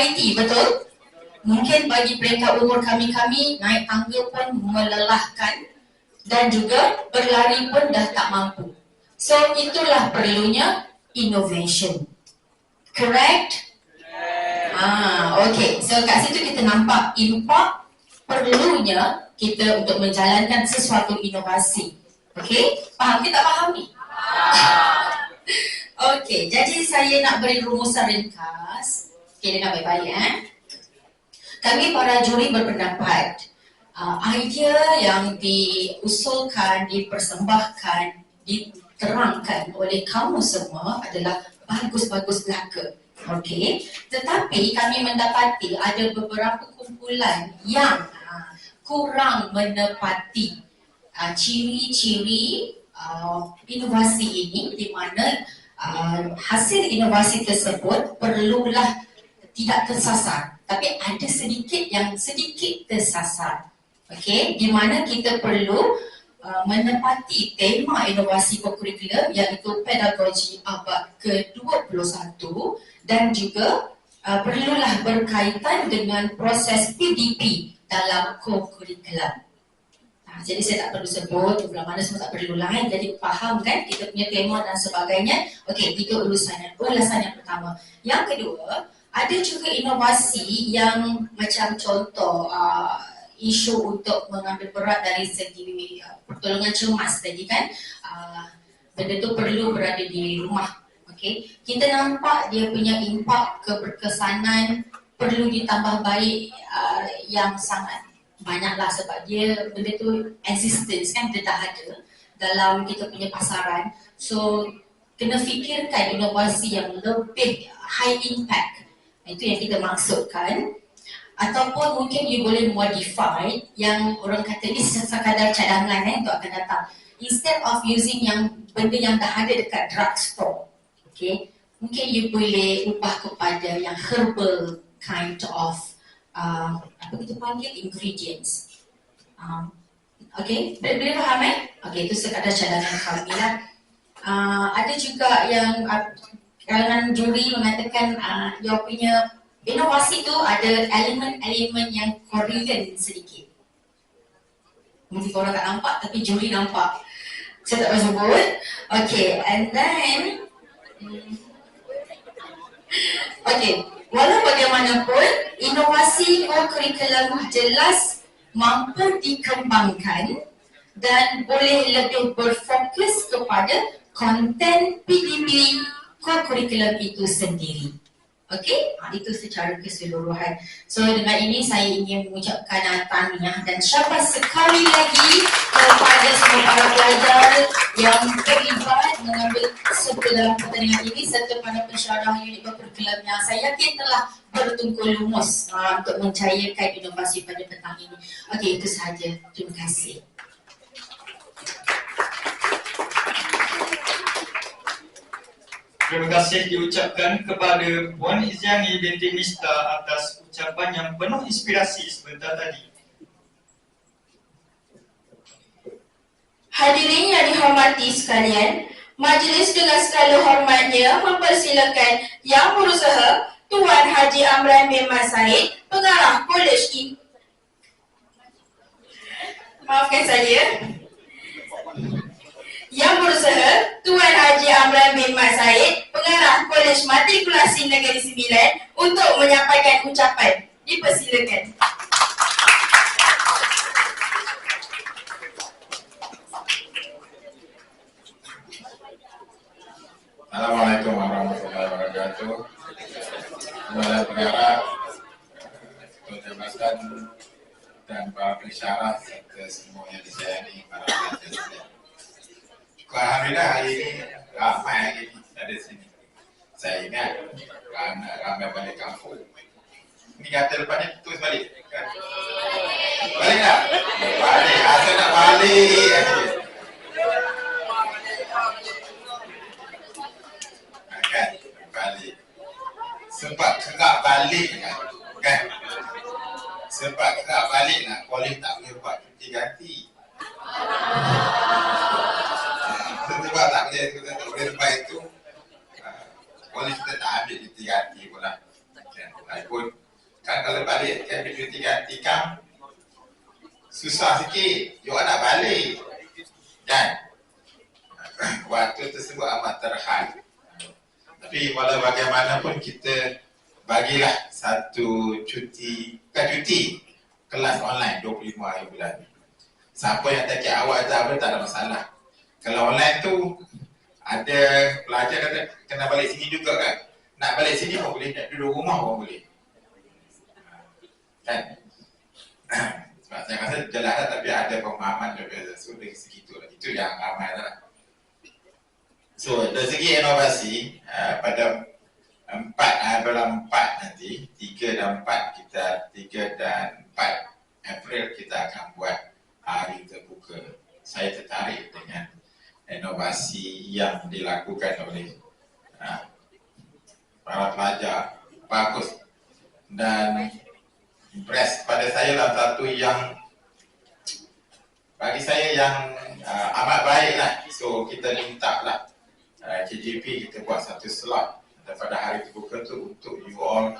anxiety, betul? Mungkin bagi peringkat umur kami-kami, naik tangga pun melelahkan dan juga berlari pun dah tak mampu. So itulah perlunya innovation. Correct? Okay. So kat situ kita nampak impak perlunya kita untuk menjalankan sesuatu inovasi. Okay? Faham ke tak faham ni? Okay, jadi saya nak beri rumusan ringkas. Okay, dengar baik-baik Kami para juri berpendapat idea yang diusulkan, dipersembahkan, diterangkan oleh kamu semua adalah bagus-bagus belaka. Okey, tetapi kami mendapati ada beberapa kumpulan yang kurang menepati ciri-ciri inovasi ini, di mana hasil inovasi tersebut perlulah tidak tersasar, tapi ada sedikit yang sedikit tersasar. Okey, di mana kita perlu menepati tema inovasi kokurikulum iaitu pedagogi abad ke-21 dan juga perlulah berkaitan dengan proses PDP dalam kokurikulum. Jadi saya tak perlu sebut, beberapa mana semua tak perlu lain, jadi faham kan kita punya tema dan sebagainya. Okey, itu ulasan yang pertama. Yang kedua, ada juga inovasi yang macam contoh isu untuk mengambil berat dari segi pertolongan cemas tadi kan, benda tu perlu berada di rumah. Okey, kita nampak dia punya impak keberkesanan perlu ditambah baik yang sangat banyaklah, sebab dia benda tu existence kan, dia dah ada dalam kita punya pasaran. So kena fikirkan inovasi yang lebih high impact. Itu yang kita maksudkan. Ataupun mungkin you boleh modify yang orang kata ni sekadar cadangan untuk akan datang. Instead of using yang benda yang dah ada dekat drugstore, okay, mungkin you boleh ubah kepada yang herbal kind of apa kita panggil ingredients. Okay, boleh faham Okay, itu sekadar cadangan kami lah. Ada juga yang kalangan juri mengatakan dia punya inovasi tu ada elemen-elemen yang Korean sedikit. Mungkin korang tak nampak tapi juri nampak. Saya tak boleh sebut. Okay, and then okay, walau bagaimanapun inovasi kurikulum jelas mampu dikembangkan dan boleh lebih berfokus kepada konten PDP kurikulum itu sendiri. Okey, itu secara keseluruhan. So dengan ini saya ingin mengucapkan tahniah dan syabas sekali lagi kepada semua para pelajar yang terlibat mengambil serta dalam pertandingan ini serta para pensyarah unit kurikulum yang saya yakin telah bertungkul lumus untuk mencairkan inovasi pada petang ini. Okey, itu sahaja. Terima kasih. Terima kasih diucapkan kepada Puan Iziani binti Mista atas ucapan yang penuh inspirasi sebentar tadi. Hadirin yang dihormati sekalian, majlis dengan segala hormatnya mempersilakan Yang Berusaha Tuan Haji Amran bin Mat Said, Pengarah Kolej Maafkan saya. Yang Berusaha Tuan Haji Amran bin Mat Said, Pengarah Kolej Matrikulasi Negeri Sembilan untuk menyampaikan ucapan. Dipersilakan. Assalamualaikum warahmatullahi wabarakatuh. Kepada pengarah, ketua jabatan dan para pensyarah serta semua yang disayangkan para pelajar. Alhamdulillah hari ini ramai hari ini ada sini. Saya ingat ramai balik kampung. Ini kata lepas ni terus balik kan? Balik tak? Balik, asal nak balik. Kan? Balik. Sempat kerak balik kan? Sempat kerak balik nak kolej tak boleh buat cuti ganti. Sebab tak boleh lepas itu kolej kita tak ambil cuti ganti pula. iPhone. Kan kalau balik kan cuti ganti kan susah sikit. You nak balik. Dan waktu tersebut amat terhad. Tapi walau bagaimanapun kita bagilah satu cuti, kelas online 25 hari bulan. Siapa yang tak kira awak tak ada masalah. Kalau online tu ada pelajar kata kena balik sini juga kan. Nak balik sini pun boleh, nak duduk rumah pun boleh. Kan? Sebab saya rasa jelas lah, tapi ada pemahaman daripada dari segitu lah. Itu yang ramai lah. So dari segi inovasi pada 4 nanti 3 dan 4 kita 3 dan 4 April kita akan buat hari terbuka. Saya tertarik dengan inovasi yang dilakukan oleh para pelajar. Bagus dan impress pada saya lah, satu yang bagi saya yang amat baik lah. So kita minta lah KJP kita buat satu slot pada hari terbuka tu untuk you all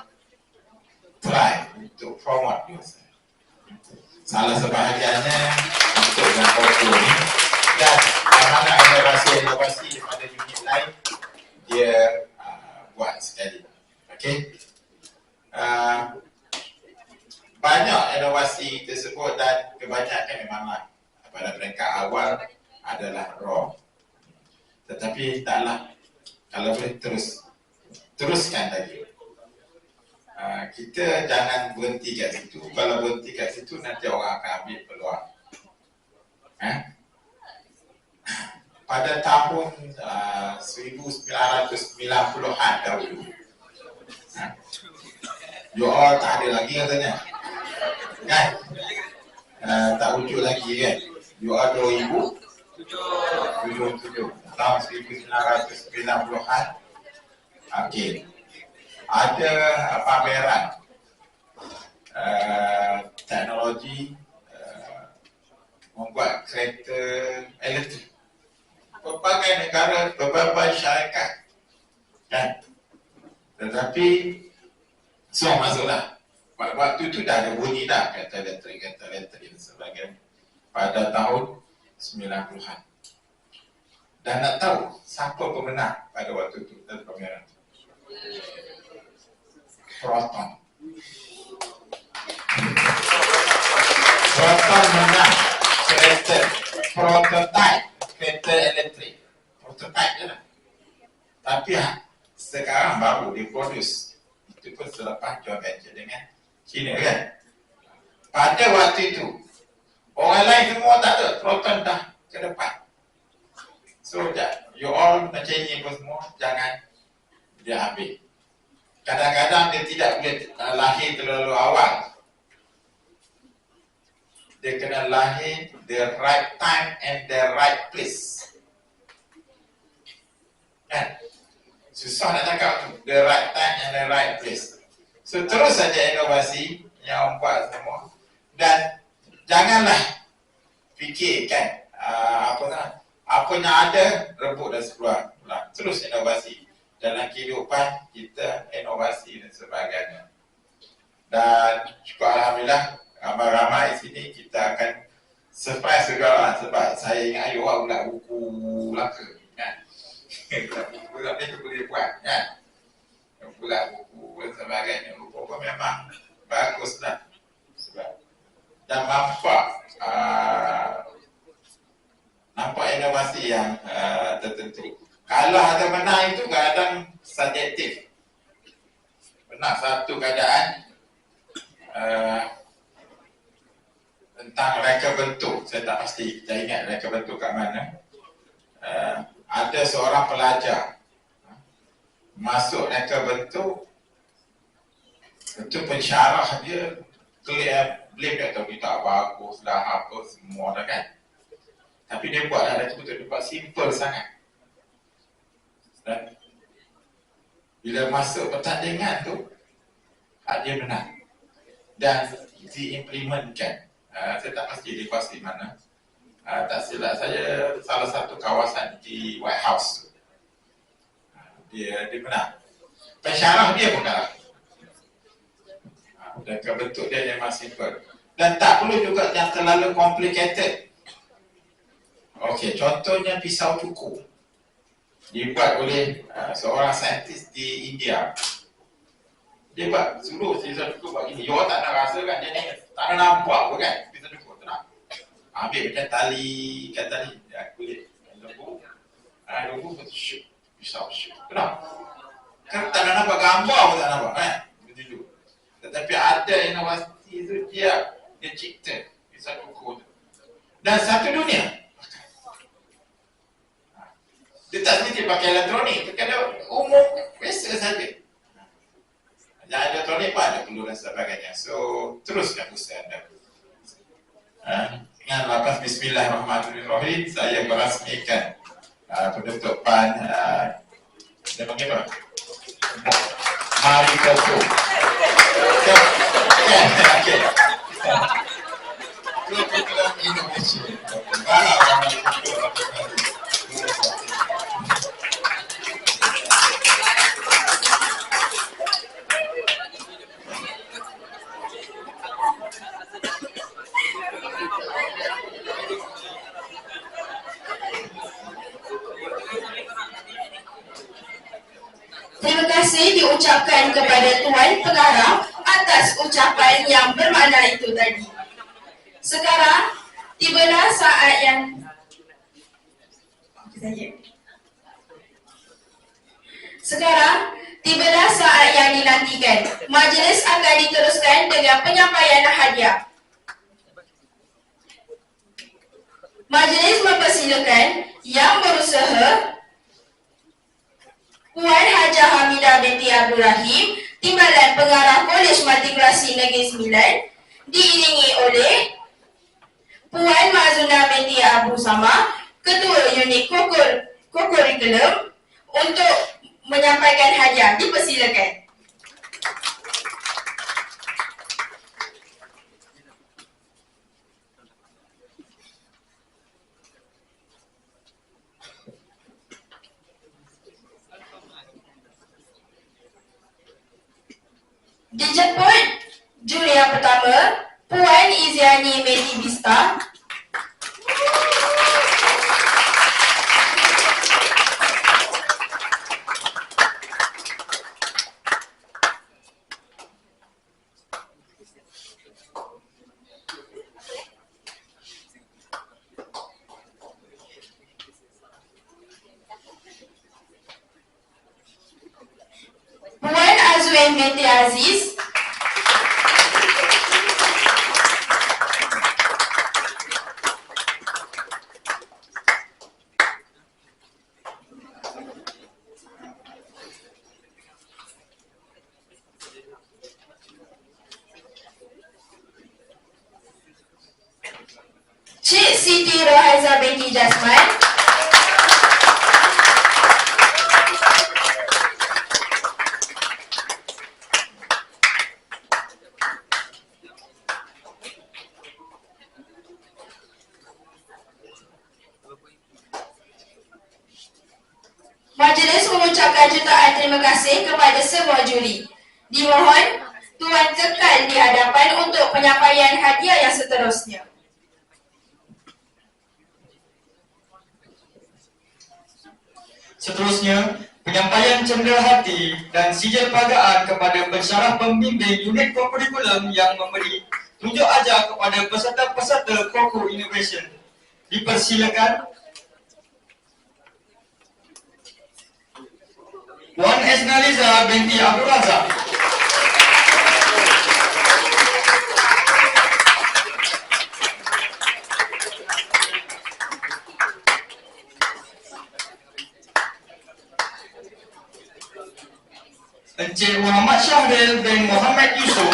try untuk promote yourself. Salah sebahagiannya untuk yang foto ni, dan mana inovasi pada unit lain dia buat sekali. Okay, banyak inovasi tersebut dan kebanyakan memanglah pada peringkat awal adalah raw. Tetapi taklah, kalau boleh teruskan lagi. Kita jangan berhenti kat situ. Kalau berhenti kat situ nanti orang akan ambil peluang. Pada tahun 1990-an dahulu, you all tak ada lagi katanya, kan? Tak wujud lagi kan? You all 2007 tahun 1990-an. Okey, ada pameran teknologi membuat kereta elektrik. Berbagai negara, beberapa syarikat, kan? Tetapi semua masuklah. Waktu itu dah ada bunyi dah kereta elektrik dan sebagainya pada tahun 90-an. Dan nak tahu siapa pemenang pada waktu itu dalam pameran? Proton. Proton menang kereta prototype kereta elektrik. Prototype je lah. Tapi sekarang baru diproduce. Itu pun selepas joint venture dengan China kan. Pada waktu itu orang lain semua tak ada, Proton dah ke depan. So you all macam ini pun semua jangan dia ambil. Kadang-kadang dia tidak boleh lahir terlalu awal. Dia kena lahir the right time and the right place. Kan? Susah nak cakap tu, the right time and the right place. So terus saja inovasi yang buat semua. Dan janganlah fikirkan apa yang ada rebut dan sekeluar. Terus inovasi. Dalam kehidupan kita inovasi dan sebagainya. Dan syukur Alhamdulillah ramai-ramai sini kita akan surprise juga lah, sebab saya ingat you all pula buku laka kan. Buku tapi tu boleh buat kan. Pula buku dan sebagainya. Buku memang bagus lah. Sebab dan nampak inovasi yang tertentu. Kalau ada menang itu kadang subjektif. Benar satu keadaan tentang reka bentuk, saya tak pasti, saya ingat reka bentuk kat mana. Ada seorang pelajar masuk reka bentuk, itu pensyarah dia clear, blame dia tahu dia tak bagus dah apa semua dah kan. Tapi dia buat dah reka bentuk, dia buat simple sangat. Dan bila masuk pertandingan tu dia menang dan diimplementkan. Saya tak pasti di pasti mana. Tak silap saya salah satu kawasan di White House. Dia menang. Pensyarah dia pun kalah. Dan bentuk dia memang simple. Dan tak perlu juga yang terlalu complicated. Okey, contohnya pisau cukur. Dibuat oleh seorang saintis di India. Dia buat suruh pisau cukur buat gini. You tak nak rasa kan dia ni tak nak nampak pun kan pisau cukur tu nak. Ambil macam tali, ikan tali, kulit lembu. Lembu pun syuk, pisau syuk. Kenapa? Kan tak nak nampak gambar pun tak nampak kan. Begitu. Tetapi ada inovasi tu dia cipta pisau cukur tu. Dan satu dunia. Dia tak mesti pakai elektronik, dia kena umum biasa saja. Yang elektronik pun ada perlu dan sebagainya. So, teruskan usaha anda. Dengan lepas Bismillahirrahmanirrahim, saya merasmikan penutupan dia panggil apa? Mari Koko. Okey. Program Indonesia. Mari Koko. Terima kasih diucapkan kepada Tuan Pengarah atas ucapan yang bermakna itu tadi. Sekarang tibalah saat yang dinantikan. Majlis akan diteruskan dengan penyampaian hadiah. Majlis mempersilakan yang berusaha Puan Hajah Hamidah binti Abdul Rahim, Timbalan Pengarah Kolej Matrikulasi Negeri Sembilan, diiringi oleh Puan Mazuna binti Abu Sama, Ketua Unit Kokurikulum, untuk menyampaikan hadiah. Dipersilakan. Dijemput juri yang pertama, Puan Iziani Medi Bista. Puan Azwin binti Aziz. Cik Siti Rohaiza binti Jasman. Majlis mengucapkan jutaan terima kasih kepada semua juri. Dimohon Tuan kekal di hadapan untuk penyampaian hadiah yang seterusnya. Seterusnya, penyampaian cenderahati dan sijil penghargaan kepada pensyarah pembimbing unit kokurikulum yang memberi tunjuk ajar kepada peserta-peserta Koko Innovation. Dipersilakan Puan Esnaliza binti Abdul Razak. Encik Muhammad Syahril bin Muhammad Yusof.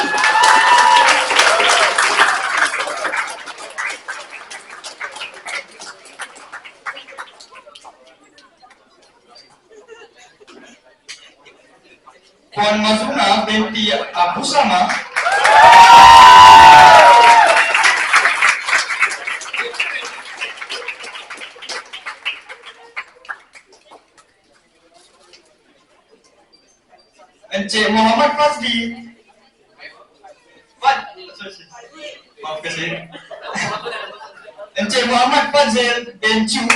Puan Mazuna binti Abu Sama. Encik Muhammad Fazli. Maafkan saya. Encik Muhammad Fazil bin Chu.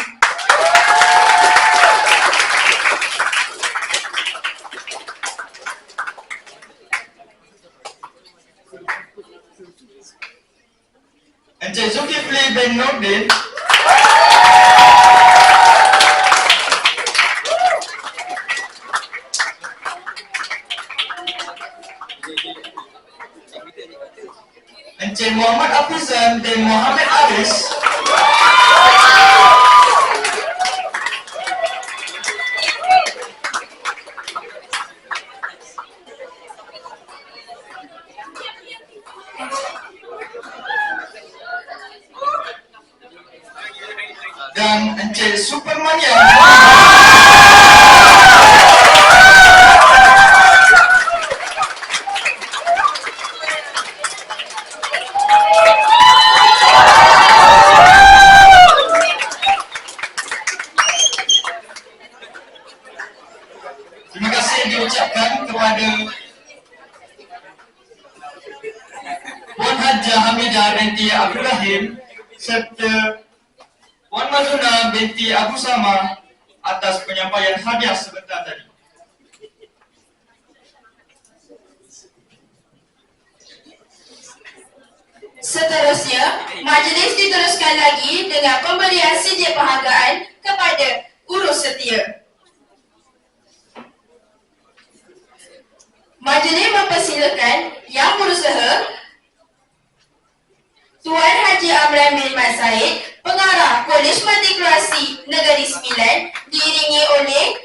Encik Zulkifli bin Nordin. Encik Muhammad Afizan bin Muhammad Aris. Dan Encik Supermania. Terima kasih diucapkan kepada Puan Hajah Hamidah binti Abdul Rahim serta Puan Mazuna binti Abu Sama atas penyampaian hadiah sebentar tadi. Seterusnya, majlis diteruskan lagi dengan pemberian sijil penghargaan kepada urus setia. Majlis mempersilakan yang berusaha Tuan Haji Amran bin Mat Said, Pengarah Kolej Matrikulasi Negeri Sembilan, diiringi oleh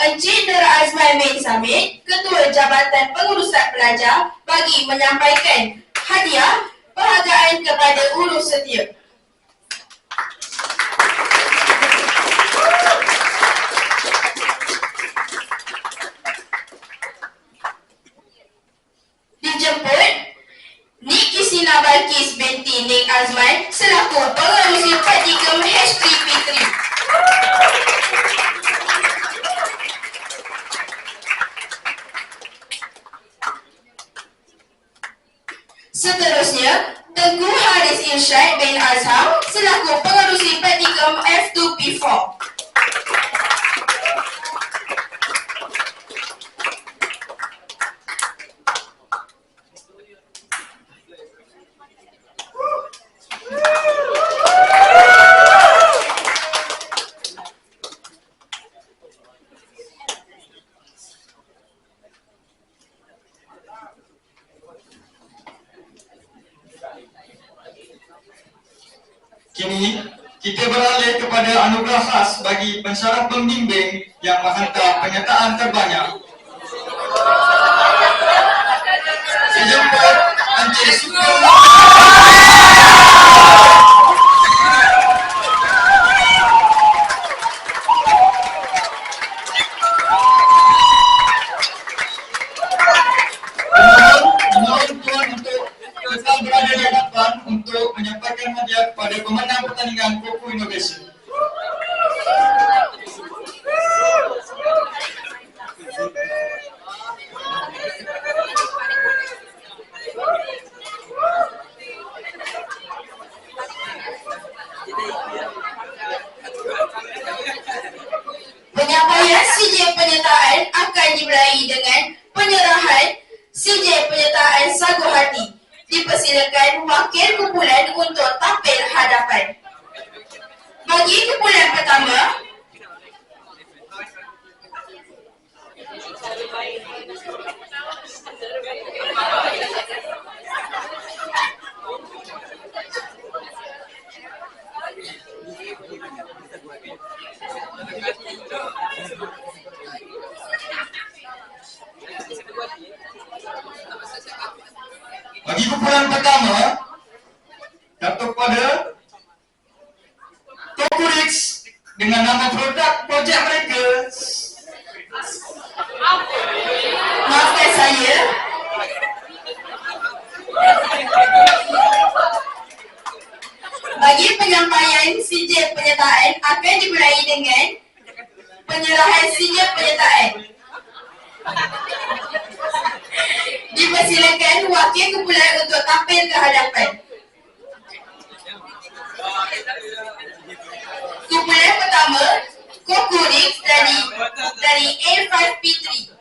Encik Nur Azman bin Samit, Ketua Jabatan Pengurusan Pelajar, bagi menyampaikan hadiah penghargaan kepada urus setia. Dijemput Nik Kisina Balkis binti Nik Azman selaku pengerusi Praktikum H3P3. Seterusnya, Tengku Haris Irsyad bin Azham selaku pengerusi Praktikum F2P4. Kini kita beralih kepada anugerah khas bagi pensyarah pembimbing yang menghantar penyertaan terbanyak. Saya jemput Encik Sukur. Mohon Tuan untuk tetap berada di hadapan untuk menyampaikan hadiah kepada pemenang pertandingan Koko Innovation. Penyampaian sijil penyertaan akan dimulai dengan penyerahan sijil penyertaan sagu hati. Dipersilakan wakil kumpulan untuk tampil hadapan. Bagi kumpulan pertama, Bagi kumpulan pertama, datuk pada Tokurix dengan nama produk projek mereka. maafkan saya. Bagi penyampaian sijil penyertaan akan dimulai dengan penyerahan sijil penyertaan. Dipersilakan wakil kumpulan untuk tampil ke hadapan. Kumpulan pertama, Kokurix dari A5P3.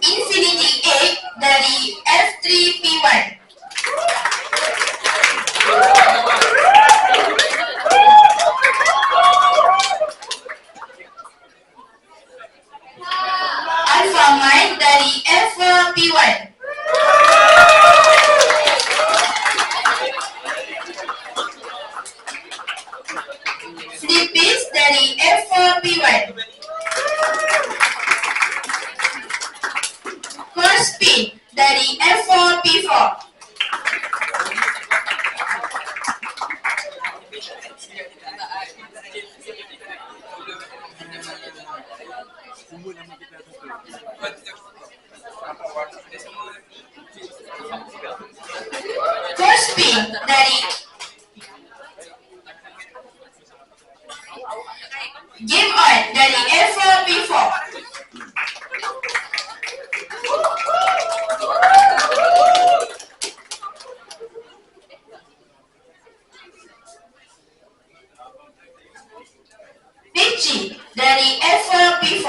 Infinity 8 dari F3P1. Alpha Mind dari F4P1. Flipis dari F4P1. Spin dari F4P4. Spin dari Game On dari F4P4. Pitchy dari F4P4.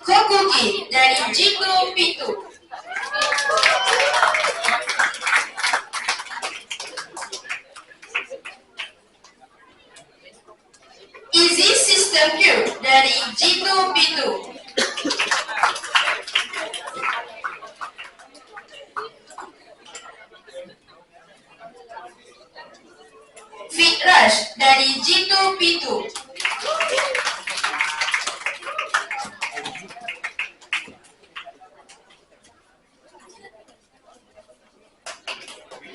Kokugi dari G2P2. Easy System Q dari G2P2. Fit Rush dari G2P2.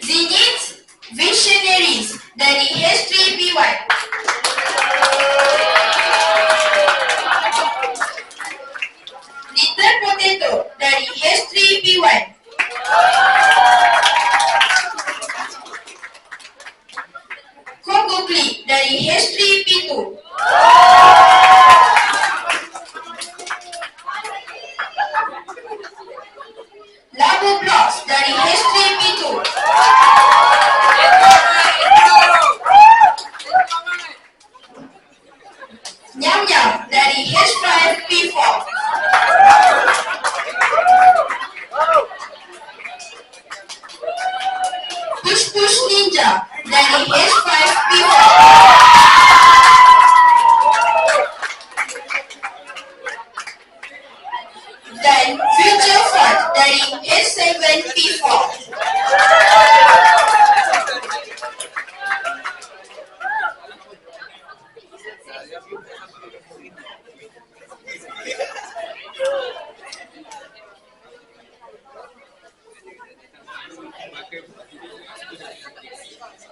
Zenith Visionaries dari H3P1. Little Potato dari H3P1. Coco Clip dari H3P2. Labo Blocks dari H3P2. Nyam Nyam dari H5P4. Push Push Ninja dari H5P4. Dan Future Fun dari H7P4.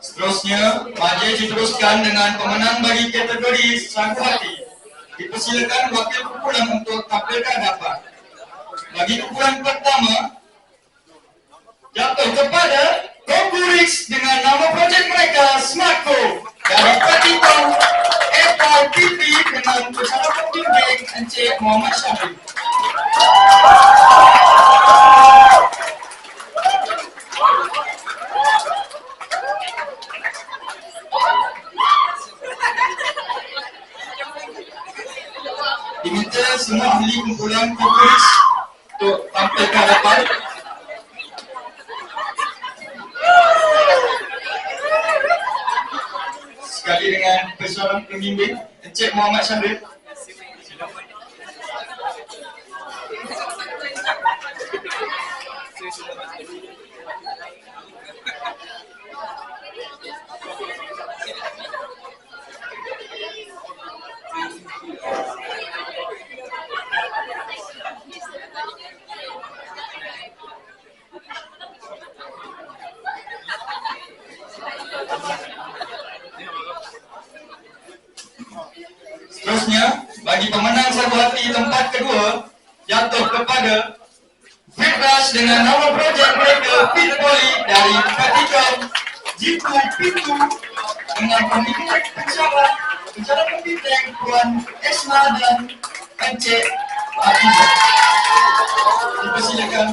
Seterusnya, majlis diteruskan dengan pemenang bagi kategori Sanggup Hati. Dipersilakan wakil kumpulan untuk tampilkan dapat. Bagi kumpulan pertama, jatuh kepada Kokurix dengan nama projek mereka Smartco dari Patiton F4P3 dengan bersama pembimbing Encik Muhammad Syahid. Diminta semua ahli kumpulan Kokurix untuk tampilkan dapat. Sekali dengan pesuara pembimbing Encik Muhammad Syahid. Seterusnya, bagi pemenang satu hati tempat kedua jatuh kepada Fit Rush dengan nama projek mereka Fit Poly dari Patikom Jitu Pintu dengan pemimpin pencara pembimbing Puan Esma dan Encik Atiza. Dipersilakan.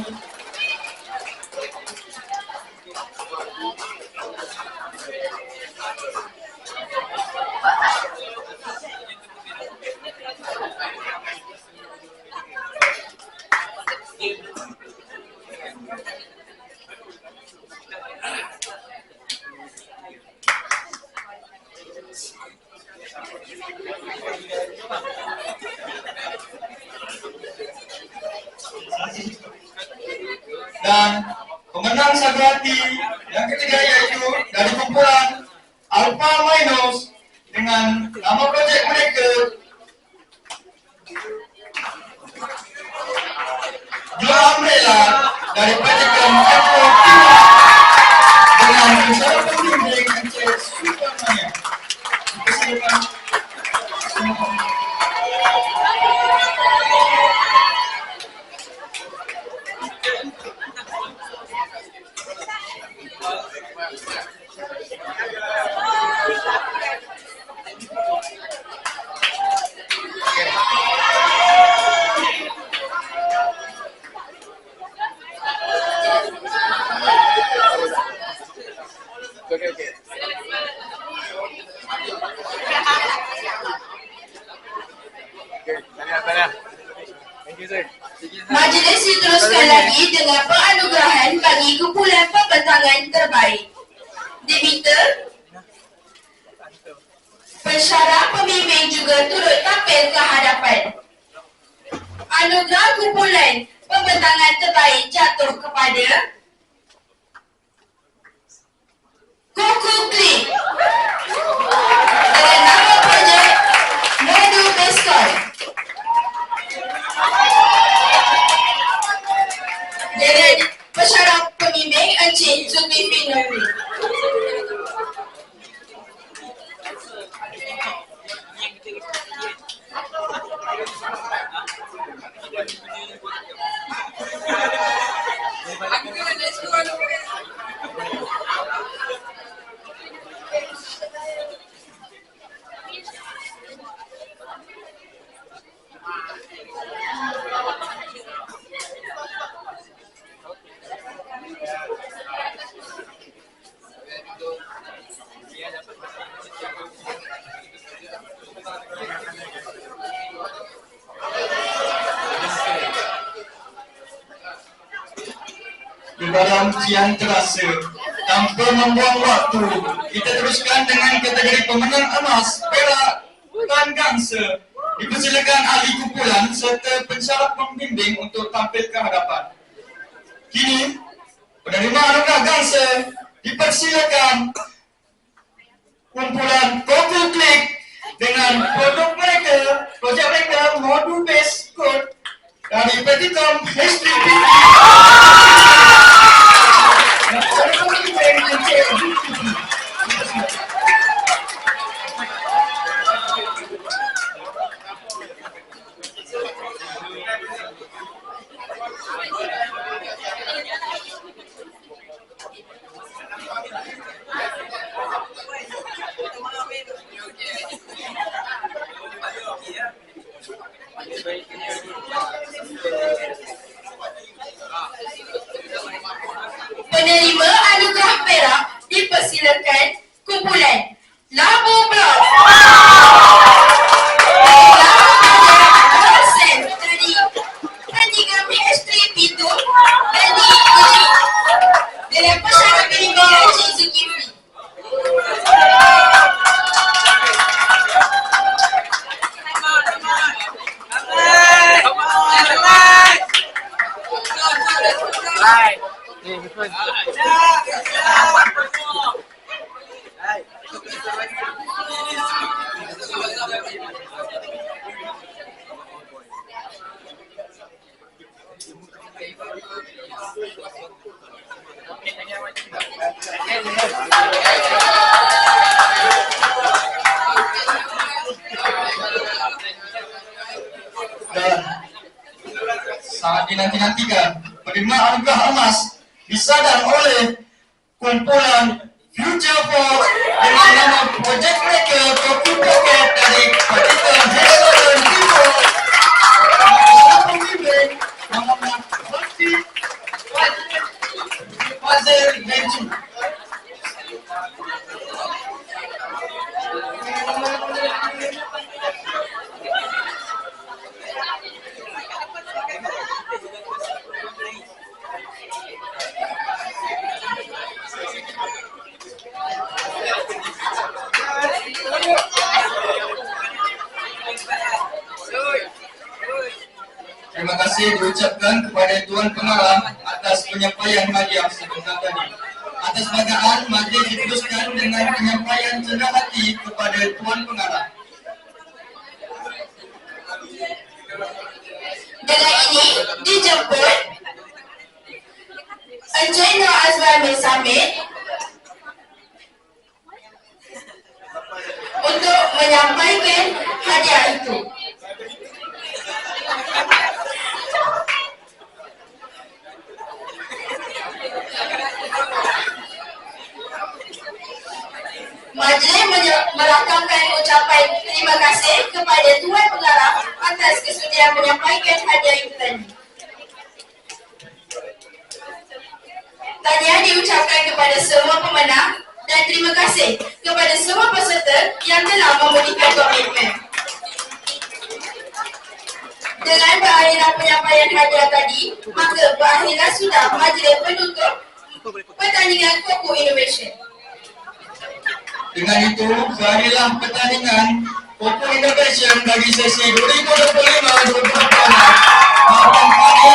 Dan pemenang satu hati yang ketiga yaitu dari kumpulan Alpha Minus dengan nama projek mereka Jua Umbrella dari Patikom Afro dengan pencara pembimbing Encik Sukamania. Dipersilakan. Majlis diteruskan lagi dengan penganugerahan bagi kumpulan pembentangan terbaik. Demeter, pensyarah pembimbing juga turut tampil ke hadapan. Anugerah kumpulan pembentangan terbaik jatuh kepada Coco Click dengan nama projek Modul Beskol. Dengan pensyarah pembimbing Encik Zulkifli Nuri. Dalam kian terasa, tanpa membuang waktu, kita teruskan dengan kategori pemenang emas, perak dan gangsa. Dipersilakan ahli kumpulan serta pensyarah pembimbing untuk tampil ke hadapan. Kini, penerima anugerah gangsa dipersilakan kumpulan Coco Click dengan produk mereka, projek mereka Modul Base Code dari Patikom History PT. Penerima anugerah perak dipersilakan kumpulan Labu Blok. Dengan pensyarah pembimbing Encik Zulkifli. Dan sangat dinanti-nantikan penerimaan anugerah emas disadar oleh kumpulan Future Force dengan nama Project Maker Kopi Pocket dari Partikel Hexagon Timur. Para pembimbing Muhammad Fazil Benju. Terima kasih diucapkan kepada Tuan Pengarah atas penyampaian hadiah sebentar tadi. Atas bagaan, majlis diteruskan dengan penyampaian cenderawati kepada Tuan Pengarah. Dengan ini dijemput Encik Nur Azman bin Samit untuk menyampaikan hadiah itu. Majlis merakamkan ucapan terima kasih kepada Tuan Pengarah atas kesudian menyampaikan hadiah itu tadi. Tahniah diucapkan kepada semua pemenang dan terima kasih kepada semua peserta yang telah memberikan komitmen. Dengan berakhirnya penyampaian hadiah tadi, maka berakhirlah sudah majlis penutup pertandingan Koko Innovation. Dengan itu, berakhirlah pertandingan Koko Innovation bagi sesi 2025-2026. Maafkan kami